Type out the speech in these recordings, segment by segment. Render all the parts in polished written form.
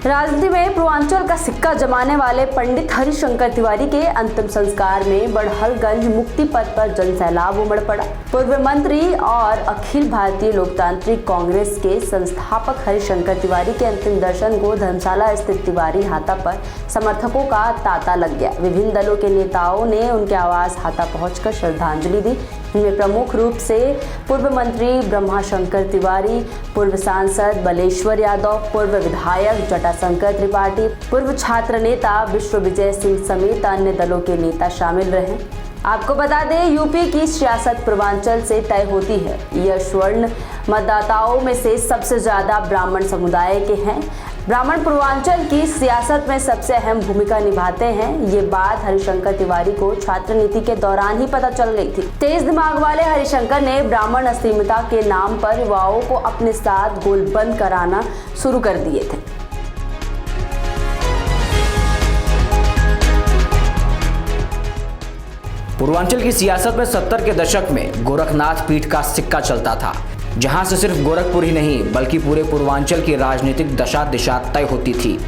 राजनीति में पूर्वांचल का सिक्का जमाने वाले पंडित हरिशंकर तिवारी के अंतिम संस्कार में बड़हलगंज मुक्ति पथ पर जनसैलाब उमड़ पड़ा। पूर्व मंत्री और अखिल भारतीय लोकतांत्रिक कांग्रेस के संस्थापक हरिशंकर तिवारी के अंतिम दर्शन को धर्मशाला स्थित तिवारी हाता पर समर्थकों का तांता लग गया। विभिन्न दलों के नेताओं ने उनके आवास हाता पहुंचकर श्रद्धांजलि दी। इनमें प्रमुख रूप से पूर्व मंत्री ब्रह्माशंकर तिवारी, पूर्व सांसद बलेश्वर यादव, पूर्व विधायक जटाशंकर त्रिपाठी, पूर्व छात्र नेता विश्वविजय सिंह समेत अन्य दलों के नेता शामिल रहे। आपको बता दें, यूपी की सियासत पूर्वांचल से तय होती है। यह स्वर्ण मतदाताओं में से सबसे ज्यादा ब्राह्मण समुदाय के हैं। ब्राह्मण पूर्वांचल की सियासत में सबसे अहम भूमिका निभाते हैं। ये बात हरिशंकर तिवारी को छात्र नीति के दौरान ही पता चल गई थी। तेज दिमाग वाले हरिशंकर ने ब्राह्मण अस्मिता के नाम पर युवाओं को अपने साथ गोलबंद कराना शुरू कर दिए थे। पूर्वांचल की सियासत में 70 के दशक में गोरखनाथ पीठ का सिक्का चलता था, जहां से सिर्फ गोरखपुर ही नहीं बल्कि पूरे पूर्वांचल की राजनीतिक दशा दिशा तय होती थी।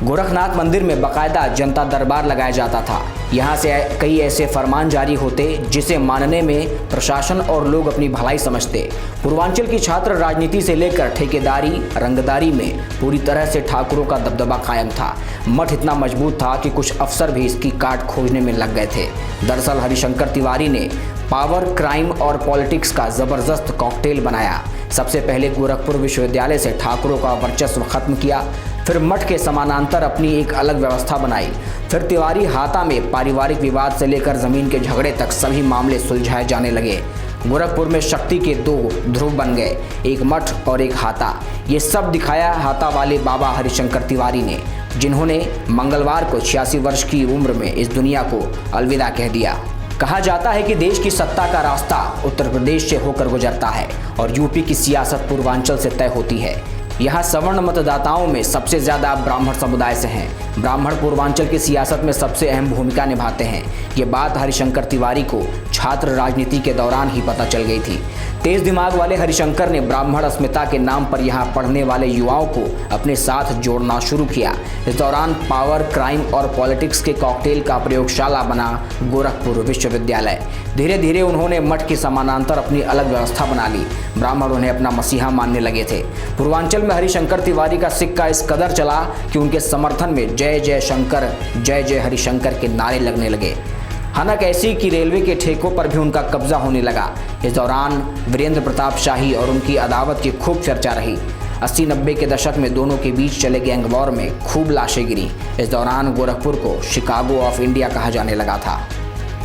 गोरखनाथ मंदिर में बाकायदा जनता दरबार लगाया जाता था। यहाँ से कई ऐसे फरमान जारी होते जिसे मानने में प्रशासन और लोग अपनी भलाई समझते। पूर्वांचल की छात्र राजनीति से लेकर ठेकेदारी रंगदारी में पूरी तरह से ठाकुरों का दबदबा कायम था। मठ इतना मजबूत था कि कुछ अफसर भी इसकी काट खोजने में लग गए थे। दरअसल हरिशंकर तिवारी ने पावर, क्राइम और पॉलिटिक्स का जबरदस्त कॉकटेल बनाया। सबसे पहले गोरखपुर विश्वविद्यालय से ठाकुरों का वर्चस्व खत्म किया, फिर मठ के समानांतर अपनी एक अलग व्यवस्था बनाई, फिर तिवारी हाता में पारिवारिक विवाद से लेकर जमीन के झगड़े तक सभी मामले सुलझाए जाने लगे। गोरखपुर में शक्ति के दो ध्रुव बन गए, एक मठ और एक हाता। ये सब दिखाया हाता वाले बाबा हरिशंकर तिवारी ने, जिन्होंने मंगलवार को 86 वर्ष की उम्र में इस दुनिया को अलविदा कह दिया। कहा जाता है कि देश की सत्ता का रास्ता उत्तर प्रदेश से होकर गुजरता है और यूपी की सियासत पूर्वांचल से तय होती है। यहाँ सवर्ण मतदाताओं में सबसे ज्यादा ब्राह्मण समुदाय से हैं। ब्राह्मण पूर्वांचल की सियासत में सबसे अहम भूमिका निभाते हैं। ये बात हरिशंकर तिवारी को छात्र राजनीति के दौरान ही पता चल गई थी। तेज दिमाग वाले हरिशंकर ने ब्राह्मण अस्मिता के नाम पर यहाँ पढ़ने वाले युवाओं को अपने साथ जोड़ना शुरू किया। इस दौरान पावर, क्राइम और पॉलिटिक्स के कॉकटेल का प्रयोगशाला बना गोरखपुर विश्वविद्यालय। धीरे धीरे उन्होंने मठ के समानांतर अपनी अलग व्यवस्था बना ली। ब्राह्मण उन्हें अपना मसीहा मानने लगे थे। पूर्वांचल में हरिशंकर तिवारी का सिक्का इस कदर चला कि उनके समर्थन में जय जय शंकर, जय जय हरिशंकर के नारे लगने लगे। हनक ऐसी कि रेलवे के ठेकों पर भी उनका कब्जा होने लगा। इस दौरान वीरेंद्र प्रताप शाही और उनकी अदावत की खूब चर्चा रही। 80-90 के दशक में दोनों के बीच चले गैंग वॉर में खूब लाशें गिरी। इस दौरान गोरखपुर को शिकागो ऑफ इंडिया कहा जाने लगा था।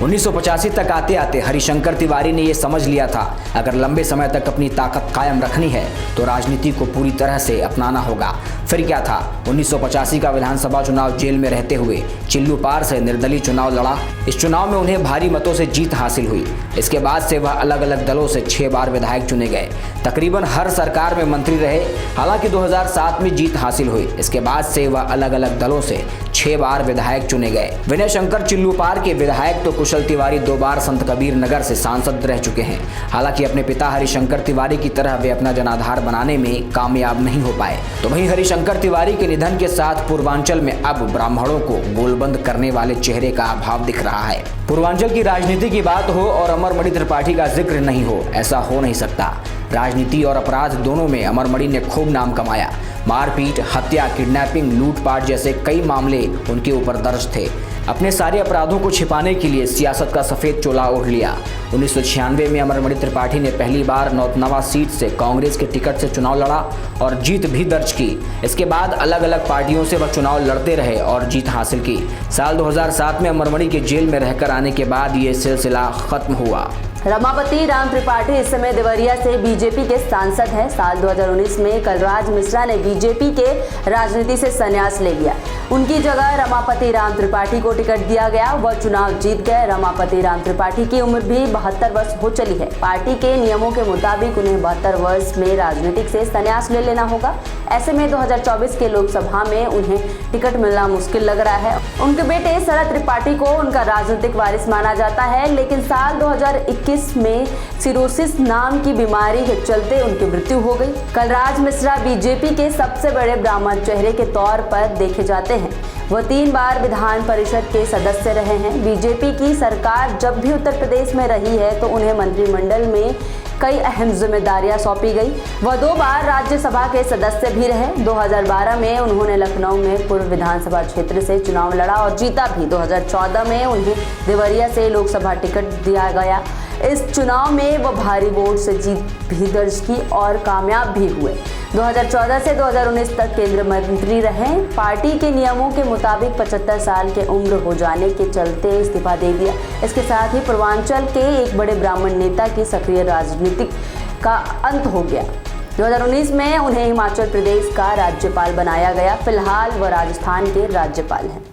1985 तक आते आते हरिशंकर तिवारी ने यह समझ लिया था, अगर लंबे समय तक अपनी ताकत कायम रखनी है तो राजनीति को पूरी तरह से अपनाना होगा। फिर क्या था, 1985 का विधानसभा चुनाव जेल में रहते हुए चिल्लूपार से निर्दलीय चुनाव लड़ा। इस चुनाव में उन्हें भारी मतों से जीत हासिल हुई। इसके बाद से वह अलग अलग दलों से 6 बार विधायक चुने गए। तकरीबन हर सरकार में मंत्री रहे। हालांकि 2007 में जीत हासिल हुई। इसके बाद से वह अलग अलग दलों से 6 बार विधायक चुने गए। विनय शंकर चिल्लूपार के विधायक तो कुशल तिवारी 2 बार संत कबीर नगर से सांसद रह चुके हैं। हालांकि अपने पिता हरिशंकर तिवारी की तरह वे अपना जनाधार बनाने में कामयाब नहीं हो पाए। तो वहीं हरिशंकर तिवारी के निधन के साथ पूर्वांचल में अब ब्राह्मणों को गोलबंद करने वाले चेहरे का अभाव दिख रहा है। पूर्वांचल की राजनीति की बात हो और अमरमणि त्रिपाठी का जिक्र नहीं हो, ऐसा हो नहीं सकता। राजनीति और अपराध दोनों में अमरमणि ने खूब नाम कमाया। मारपीट, हत्या, किडनैपिंग, लूटपाट जैसे कई मामले उनके ऊपर दर्ज थे। अपने सारे अपराधों को छिपाने के लिए सियासत का सफेद चोला ओढ़ लिया। 1996 में अमरमणि त्रिपाठी ने पहली बार नौतनवा सीट से कांग्रेस के टिकट से चुनाव लड़ा और जीत भी दर्ज की। इसके बाद अलग अलग पार्टियों से वह चुनाव लड़ते रहे और जीत हासिल की। साल 2007 में अमरमणि के जेल में रहकर आने के बाद ये सिलसिला खत्म हुआ। रमापति राम त्रिपाठी इस समय देवरिया से बीजेपी के सांसद हैं। साल 2019 में कलराज मिश्रा ने बीजेपी के राजनीति से संन्यास ले लिया। उनकी जगह रमापति राम त्रिपाठी को टिकट दिया गया। वह चुनाव जीत गए। रमापति राम त्रिपाठी की उम्र भी 72 वर्ष हो चली है। पार्टी के नियमों के मुताबिक उन्हें 72 वर्ष में राजनीतिक से संन्यास ले लेना होगा। ऐसे में 2024 के लोकसभा में उन्हें टिकट मिलना मुश्किल लग रहा है। उनके बेटे शरद त्रिपाठी को उनका राजनीतिक वारिस माना जाता है, लेकिन साल 2021 में सिरोसिस नाम की बीमारी के चलते उनकी मृत्यु हो गई। कलराज मिश्रा बीजेपी के सबसे बड़े ब्राह्मण चेहरे के तौर पर देखे जाते हैं। वह 3 बार विधान परिषद के सदस्य रहे हैं। बीजेपी की सरकार जब भी उत्तर प्रदेश में रही है तो उन्हें मंत्रिमंडल में कई अहम जिम्मेदारियां सौंपी गई। वह 2 बार राज्यसभा के सदस्य भी रहे। 2012 में उन्होंने लखनऊ में पूर्व विधानसभा क्षेत्र से चुनाव लड़ा और जीता भी। 2014 में उन्हें देवरिया से लोकसभा टिकट दिया गया। इस चुनाव में वह भारी वोट से जीत भी दर्ज की और कामयाब भी हुए। 2014 से 2019 तक केंद्रीय मंत्री रहे। पार्टी के नियमों के मुताबिक 75 साल के उम्र हो जाने के चलते इस्तीफा दे दिया। इसके साथ ही पूर्वांचल के एक बड़े ब्राह्मण नेता की सक्रिय राजनीति का अंत हो गया। 2019 में उन्हें हिमाचल प्रदेश का राज्यपाल बनाया गया। फिलहाल वह राजस्थान के राज्यपाल हैं।